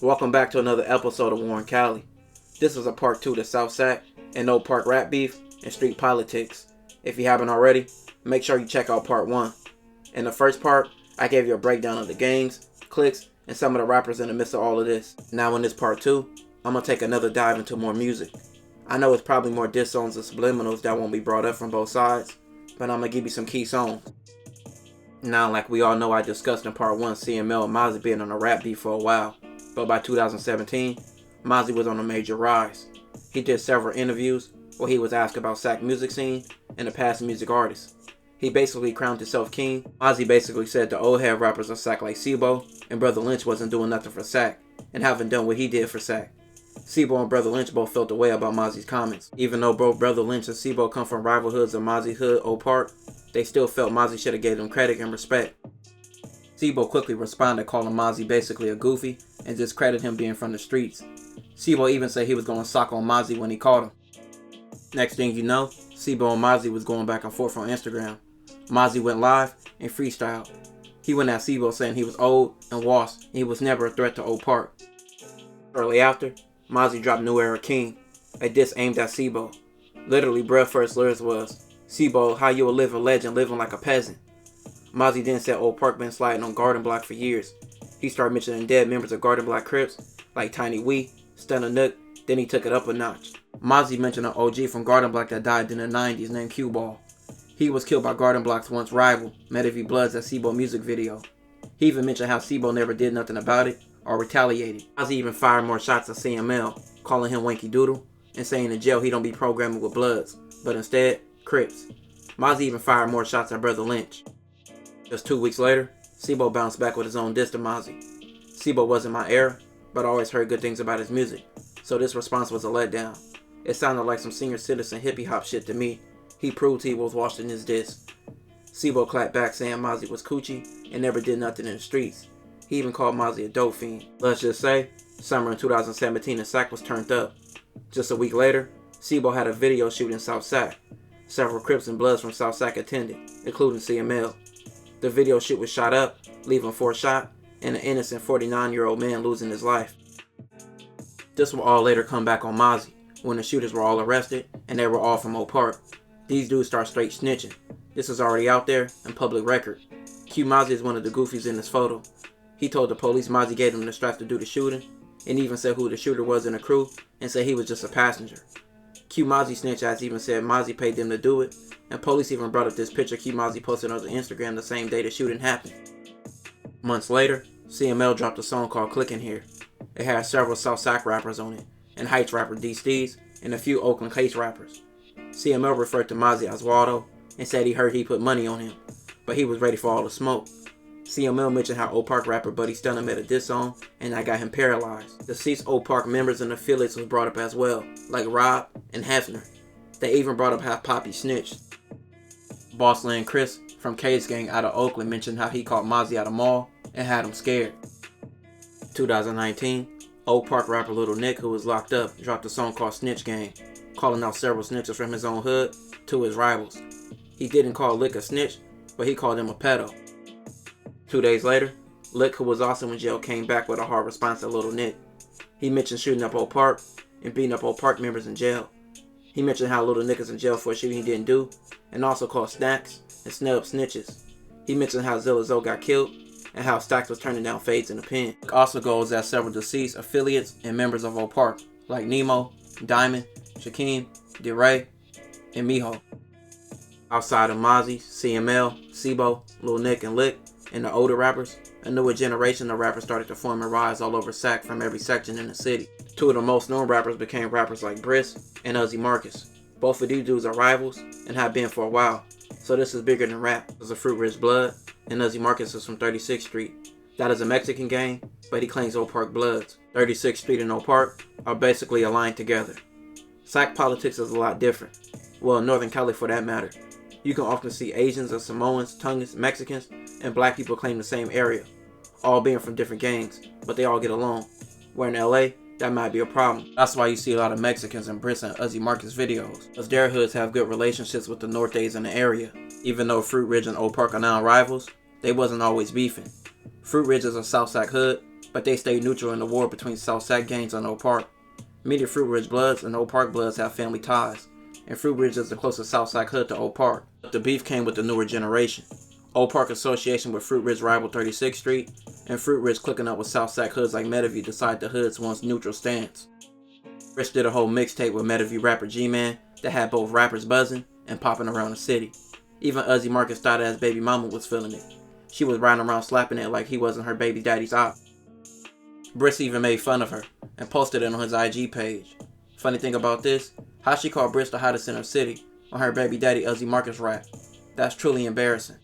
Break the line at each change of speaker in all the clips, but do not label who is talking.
Welcome back to another episode of War in Cali. This is a part 2 to South Sac and Oak Park rap beef and street politics. If you haven't already, make sure you check out part 1. In the first part, I gave you a breakdown of the gangs, cliques, and some of the rappers in the midst of all of this. Now in this part 2, I'm going to take another dive into more music. I know it's probably more diss songs and subliminals that won't be brought up from both sides, but I'm going to give you some key songs. Now, like we all know, I discussed in part 1 CML and Mozzie being on a rap beef for a while, but by 2017, Mozzie was on a major rise. He did several interviews where he was asked about Sac music scene and the past music artists. He basically crowned himself king. Mozzie basically said the old head rappers of Sac like Sebo and Brother Lynch wasn't doing nothing for Sac and haven't done what he did for Sac. Sebo and Brother Lynch both felt the way about Mozzie's comments. Even though both Brother Lynch and Sebo come from rival hoods of Mozzie Hood, Oak Park, they still felt Mozzie should have gave them credit and respect. Sebo quickly responded, calling Mozzie basically a goofy and discredited him being from the streets. Sebo even said he was going to sock on Mozzie when he caught him. Next thing you know, Sebo and Mozzie was going back and forth on Instagram. Mozzie went live and freestyled. He went at Sebo saying he was old and washed and he was never a threat to Oak Park. Shortly after, Mozzie dropped New Era King, a diss aimed at Sebo. Literally, bruh first lyrics was, "Sebo, how you a living legend living like a peasant." Mozzie then said Oak Park been sliding on Garden Block for years. He started mentioning dead members of Garden Block Crips like Tiny Wee, Stunner Nook, then he took it up a notch. Mozzie mentioned an OG from Garden Block that died in the 90s named Cue Ball. He was killed by Garden Block's once rival, Meta V Blood's at Sebo music video. He even mentioned how Sebo never did nothing about it or retaliated. Mozzie even fired more shots at CML, calling him Wanky Doodle and saying in jail he don't be programming with Bloods, but instead, Crips. Mozzie even fired more shots at Brother Lynch. Just 2 weeks later, Sebo bounced back with his own diss to Mozzie. Sebo wasn't my era, but I always heard good things about his music, so this response was a letdown. It sounded like some senior citizen hippie hop shit to me. He proved he was washed in his diss. Sebo clapped back saying Mozzie was coochie and never did nothing in the streets. He even called Mozzie a dope fiend. Let's just say, summer in 2017 and Sac was turned up. Just a week later, Sebo had a video shoot in South Sac. Several Crips and Bloods from South Sac attended, including CML. The video shoot was shot up, leaving 4 shot, and an innocent 49-year-old man losing his life. This will all later come back on Mozzie, when the shooters were all arrested, and they were all from Oak Park. These dudes start straight snitching. This is already out there, and public record. Q Mozzie is one of the goofies in this photo. He told the police Mozzie gave him the straps to do the shooting, and even said who the shooter was in the crew, and said he was just a passenger. Q Mozzie snitch ass even said Mozzie paid them to do it, and police even brought up this picture Q Mozzie posted on Instagram the same day the shooting happened. Months later, CML dropped a song called Clickin' Here. It had several South Sac rappers on it, and Heights rapper D Steez, and a few Oakland Heights rappers. CML referred to Mozzie as Waldo, and said he heard he put money on him, but he was ready for all the smoke. CML mentioned how Oak Park rapper Buddy Stunner made a diss song, and that got him paralyzed. Deceased Oak Park members and affiliates was brought up as well, like Rob and Hefner. They even brought up how Poppy snitched. Bossland Chris from K's Gang out of Oakland mentioned how he caught Mozzie at a mall and had him scared. 2019, Oak Park rapper Little Nick, who was locked up, dropped a song called Snitch Gang, calling out several snitches from his own hood to his rivals. He didn't call Lick a snitch, but he called him a pedo. 2 days later, Lick, who was also in jail, came back with a hard response to Little Nick. He mentioned shooting up Oak Park and beating up Oak Park members in jail. He mentioned how Little Nick is in jail for a shooting he didn't do, and also called Snacks and Snub snitches. He mentioned how Zilla Zoe got killed, and how Stacks was turning down fades in the pen. Lick also goes at several deceased affiliates and members of Oak Park, like Nemo, Diamond, Shaquem, DeRay, and Miho. Outside of Mozzie, CML, Sebo, Lil Nick, and Lick, and the older rappers, a newer generation of rappers started to form and rise all over Sac from every section in the city. 2 of the most known rappers became rappers like Briss and Uzi Marcus. Both of these dudes are rivals and have been for a while, so this is bigger than rap. There's a Fruit Rich Blood, and Uzi Marcus is from 36th Street. That is a Mexican gang, but he claims Oak Park Bloods. 36th Street and Oak Park are basically aligned together. Sac politics is a lot different. Well, in Northern Cali for that matter. You can often see Asians and Samoans, Tongans, Mexicans, and black people claim the same area, all being from different gangs, but they all get along. Where in LA, that might be a problem. That's why you see a lot of Mexicans in Briss and Uzi Marcus videos, because their hoods have good relationships with the Nortes in the area. Even though Fruit Ridge and Oak Park are now rivals, they wasn't always beefing. Fruit Ridge is a South Sac hood, but but they stayed neutral in the war between South Sac gangs and Oak Park. Many Fruit Ridge Bloods and Oak Park Bloods have family ties, and Fruit Ridge is the closest South Sac hood to Oak Park. But the beef came with the newer generation. Oak Park association with Fruit Ridge rival 36th Street, and Fruit Ridge clicking up with South Sac hoods like Meadowview decided the hood's once neutral stance. Rich did a whole mixtape with Meadowview rapper G-Man that had both rappers buzzing and popping around the city. Even Uzi Marcus thought his baby mama was feeling it. She was riding around slapping it like he wasn't her baby daddy's op. Briss even made fun of her and posted it on his IG page. Funny thing about this, how she called Briss the hottest in her city on her baby daddy Uzi Marcus rap. That's truly embarrassing.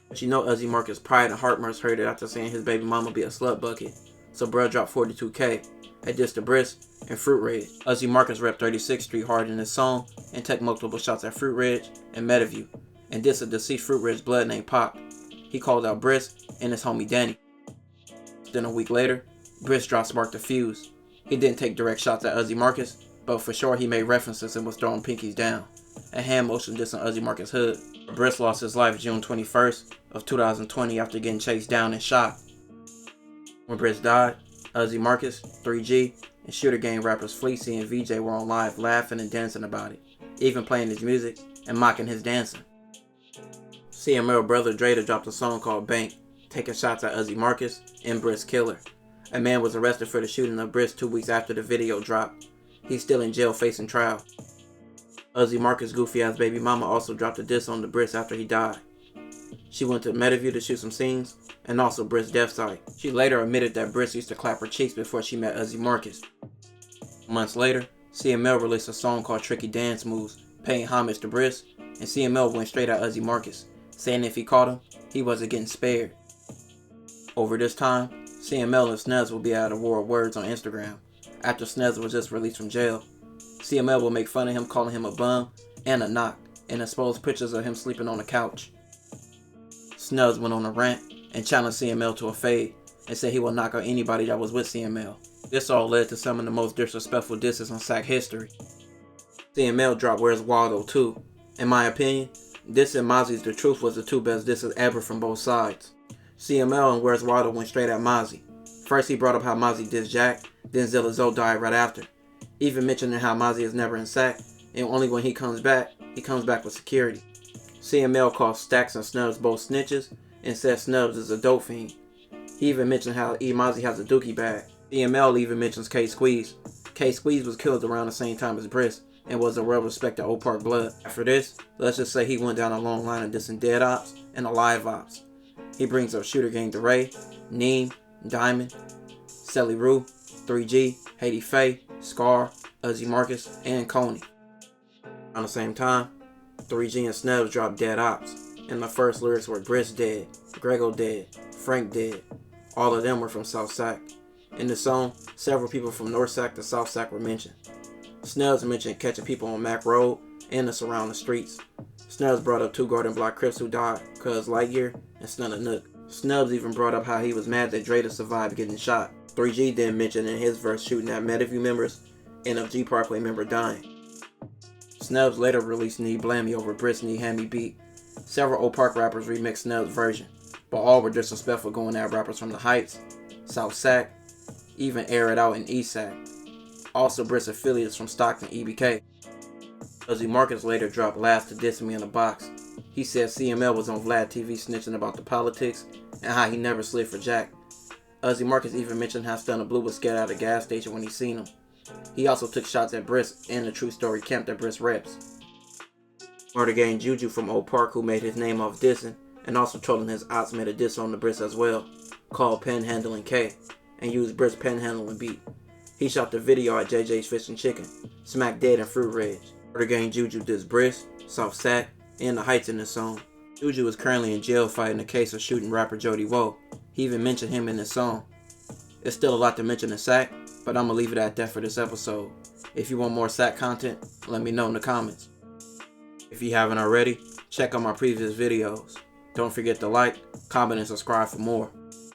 But you know Uzi Marcus' pride and heart must hurt it after seeing his baby mama be a slut bucket. So bruh dropped 42K at diss to Briss and Fruit Ridge. Uzi Marcus repped 36th Street hard in his song and took multiple shots at Fruit Ridge and Meadowview and dissed a deceased Fruit Ridge blood named Pop. He called out Briss and his homie Danny. Then a week later, Briss dropped Spark the Fuse. He didn't take direct shots at Uzi Marcus, but for sure he made references and was throwing pinkies down. A hand motion dissing Uzi Marcus' hood. Briss lost his life June 21st of 2020 after getting chased down and shot. When Briss died, Uzi Marcus, 3G, and Shooter Gang rappers Fleecy and VJ were on live laughing and dancing about it, even playing his music and mocking his dancing. CML brother Drada dropped a song called Bank, taking shots at Uzi Marcus and Briss killer. A man was arrested for the shooting of Briss 2 weeks after the video dropped. He's still in jail facing trial. Uzi Marcus' goofy ass baby mama also dropped a diss on the Briss after he died. She went to Meadowview to shoot some scenes, and also Briss' death site. She later admitted that Briss used to clap her cheeks before she met Uzi Marcus. Months later, CML released a song called Tricky Dance Moves, paying homage to Briss, and CML went straight at Uzi Marcus, saying if he caught him, he wasn't getting spared. Over this time, CML and Snubs will be at a war of words on Instagram, after Snubs was just released from jail. CML will make fun of him, calling him a bum and a knock, and expose pictures of him sleeping on the couch. Snubs went on a rant and challenged CML to a fade, and said he will knock out anybody that was with CML. This all led to some of the most disrespectful disses on SAC history. CML dropped Where's Waldo too. In my opinion, this and Mozzie's The Truth was the two best disses ever from both sides. CML and Where's Waldo went straight at Mozzie. First he brought up how Mozzie dissed Jack, then Zilla Zoe died right after. Even mentioning how Mozzie is never in SAC, and only when he comes back with security. CML called Stacks and Snubs both snitches, and said Snubs is a dope fiend. He even mentioned how Mozzie has a dookie bag. CML even mentions K Squeeze. K Squeeze was killed around the same time as Briss, and was a well-respected Oak Park blood. After this, let's just say he went down a long line of dissing dead ops and alive ops. He brings up Shooter Gang DeRay, Neem, Diamond, Selly Rue, 3G, Haiti Faye, Scar, Uzi Marcus, and Coney. Around the same time, 3G and Snubs dropped Dead Ops, and the first lyrics were Briss dead, Grego dead, Frank dead. All of them were from South Sac. In the song, several people from North Sac to South Sac were mentioned. Snubs mentioned catching people on Mac Road and the surrounding streets. Snubs brought up 2 Garden Block Crips who died, Cuz Lightyear and Snubba Nook. Snubs even brought up how he was mad that Drada survived getting shot. 3G then mentioned in his verse shooting at Meadowview members and a G Parkway member dying. Snubs later released Need Blame Me over Briss Need Hand Me Beat. Several Oak Park rappers remixed Snubs' version, but all were disrespectful going at rappers from the Heights, South Sac, even Air It Out in East Sac. Also Briss affiliates from Stockton, EBK. Uzi Marcus later dropped Last to Diss Me in a Box. He said CML was on Vlad TV snitching about the politics and how he never slid for Jack. Uzi Marcus even mentioned how Stunner Blue was scared out of the gas station when he seen him. He also took shots at Briss and the True Story camp that Briss reps. Murder Gang Juju from Oak Park, who made his name off dissing and also trolling his ops, made a diss on the Briss as well, called Panhandling K, and used Briss panhandling beat. He shot the video at JJ's Fish and Chicken, smack dead in Fruit Ridge. Murder Gang Juju dissed Briss, South Sac, and the Heights in this song. Juju is currently in jail fighting a case of shooting rapper Jody Woe. He even mentioned him in this song. It's still a lot to mention in SAC, but I'm gonna leave it at that for this episode. If you want more SAC content, let me know in the comments. If you haven't already, check out my previous videos. Don't forget to like, comment, and subscribe for more.